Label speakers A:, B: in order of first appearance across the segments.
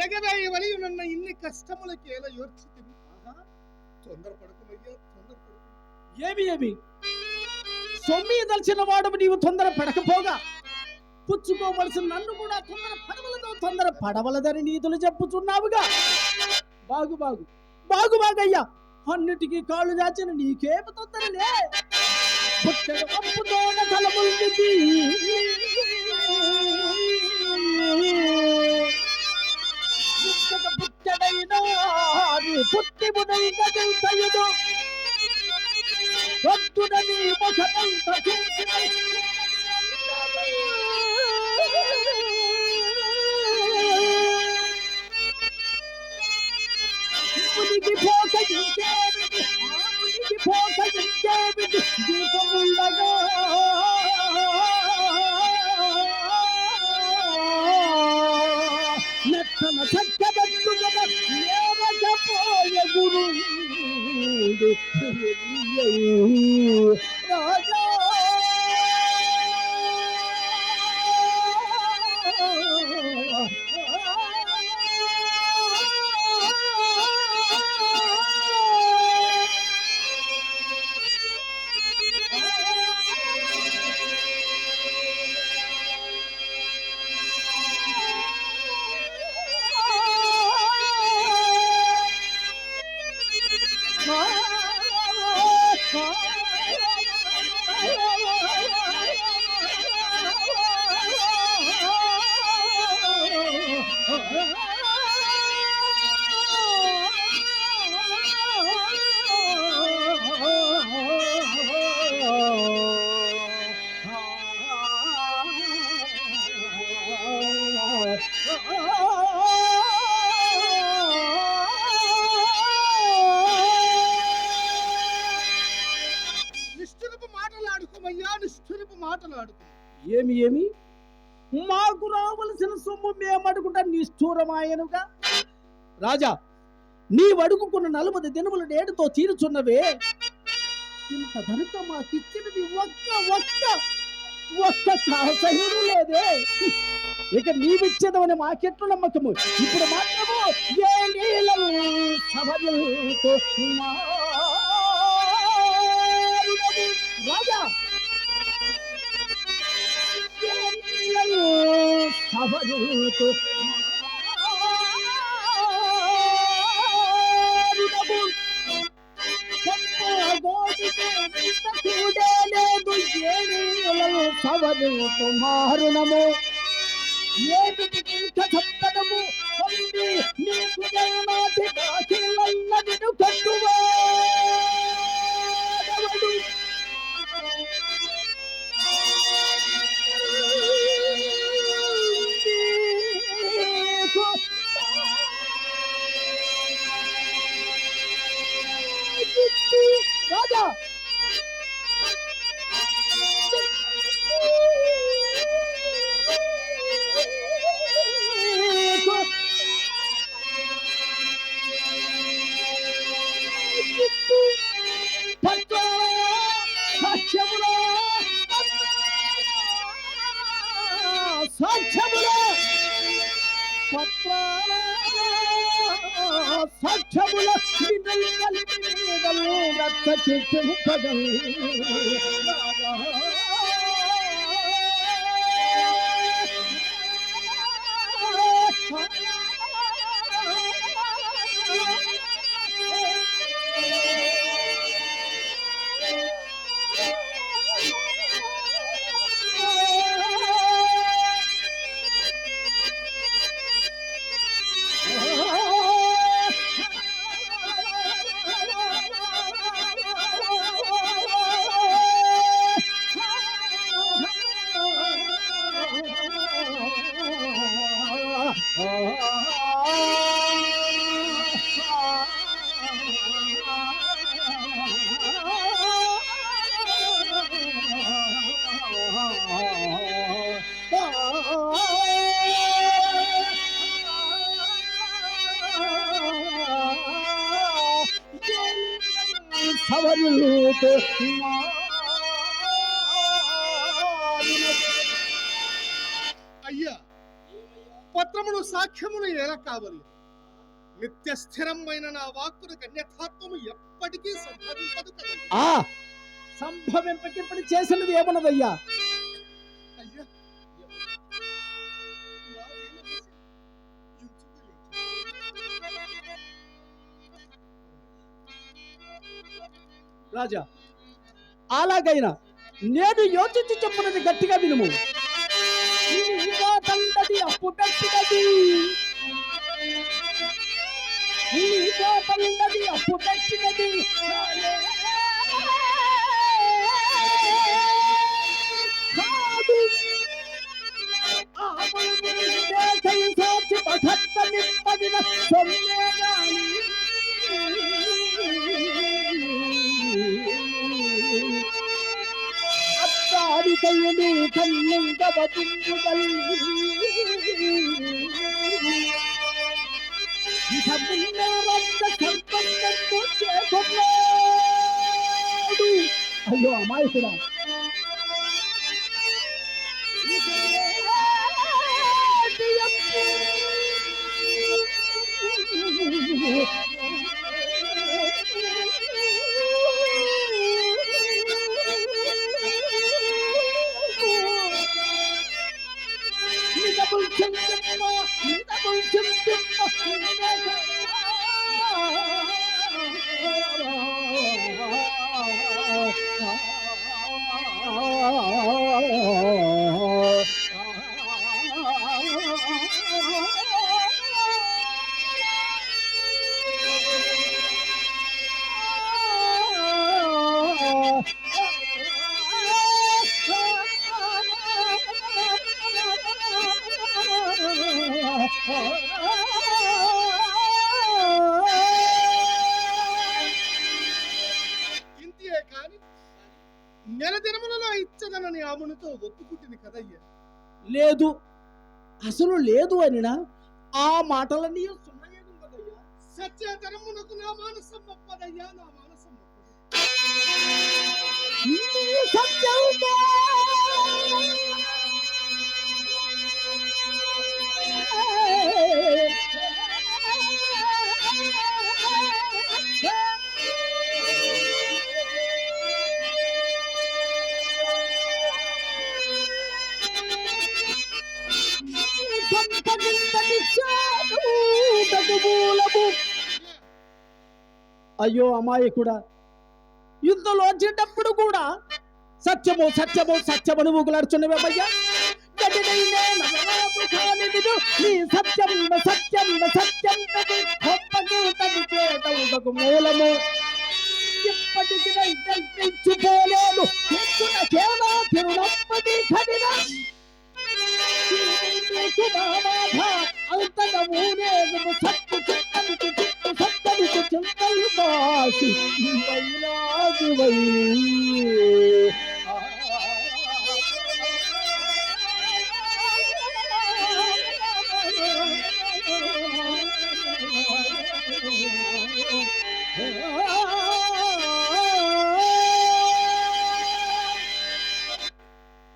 A: ఎగవేయవలి నన్న ఇన్ని కష్టములకేల యోర్చితివి. తొందరపడకుమయ్యా, తొందరపడకు.
B: ఏమి సొమ్మి దల్చిన వాడు నీవు తొందర పడకపోగా పుచ్చుకోవలసిన నన్ను కూడా తొందర పడవలదని నీతులు చెప్పుచున్నావుగా. బాగుబాగయ్యా, అన్నిటికీ కాళ్ళు దాచిన నీకేమి తొందరలే. అప్పుతోన తలముల్లిది పుట్టడైనా పుట్టిమునైన తెలుసయుడు వద్దునని ముఖమంత మునిగి పోకయించేమిటి దీపముండగా నెత్తన చక్కబెట్టుగా లేవకపోయే గురు రాజా. ఏమి మాకు రావలసిన సొమ్ము మేమడుగుంటా నిష్ఠూరమాయనుగా. రాజా, నీ అడుగుకున్న 40 దినముల నేడుతో తీరుచున్నవే. ఇంత ధనుక మాకిచ్చినది ఒక్క కాసహ్యుడు లేదే. ఇక నీవిచ్చేదమని మాకెట్లు నమ్మకము. ఇప్పుడు మాత్రము ఏ నీలము సభలతో రాజా సభలతో సవరుతో మారుణము ఏమిటికింత సప్తము పొంది నీకు జన్మాతి దాఖిలన్నదిను కట్టువాడవడు. రాజా పత్రాల సాక్ష్యముల రక్త చిత్తుపగల్
A: అయ్యా, పత్రములు సాక్ష్యములు ఎలా కావాలి? నిత్య స్థిరమైన నా వాక్కును అన్యథాత్వము ఎప్పటికీ సంభవించదు కదా.
B: సంభవింపకిప్పుడు చేసినది ఏమన్నదయ్యా?
A: అయ్యా,
B: రాజా, అలాగైనా నేను యోచించి చెప్పినది గట్టిగా వినుము. అప్పు పెట్టినది అప్పు పెట్టినది అత్తాడికయ్యని కన్నుంగవతుంగుదల్ అయ్యో అమాయకుడా,
A: ఇంతే కాని నెల దినములలో ఇచ్చదనని ఆమెనుతో ఒప్పుకుంటుంది కదయ్యా.
B: లేదు, అసలు లేదు అనినా ఆ మాటలన్నీ సున్నయ్యను కదయ్యా.
A: సత్యధర్మునకు నా మానసం ఒప్పదయ్యా, నా మానసం ఒప్పదు.
B: సత్యముగా అయ్యో అమాయకుడా, ఇందులో వచ్చేటప్పుడు కూడా సత్యము సత్యము సత్యమని ఊగులాడుచున్నవయ్యా. సత్యం సత్యం సత్యం చేతకు మూలము ఇప్పటికి పోలేను తిరునప్పటి కఠిన అంతగా ఊరేగు సత్తు చిత్తనికి చిత్తు సత్తనికి చింతలు బాసి వైలాగు వై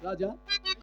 B: రాజా,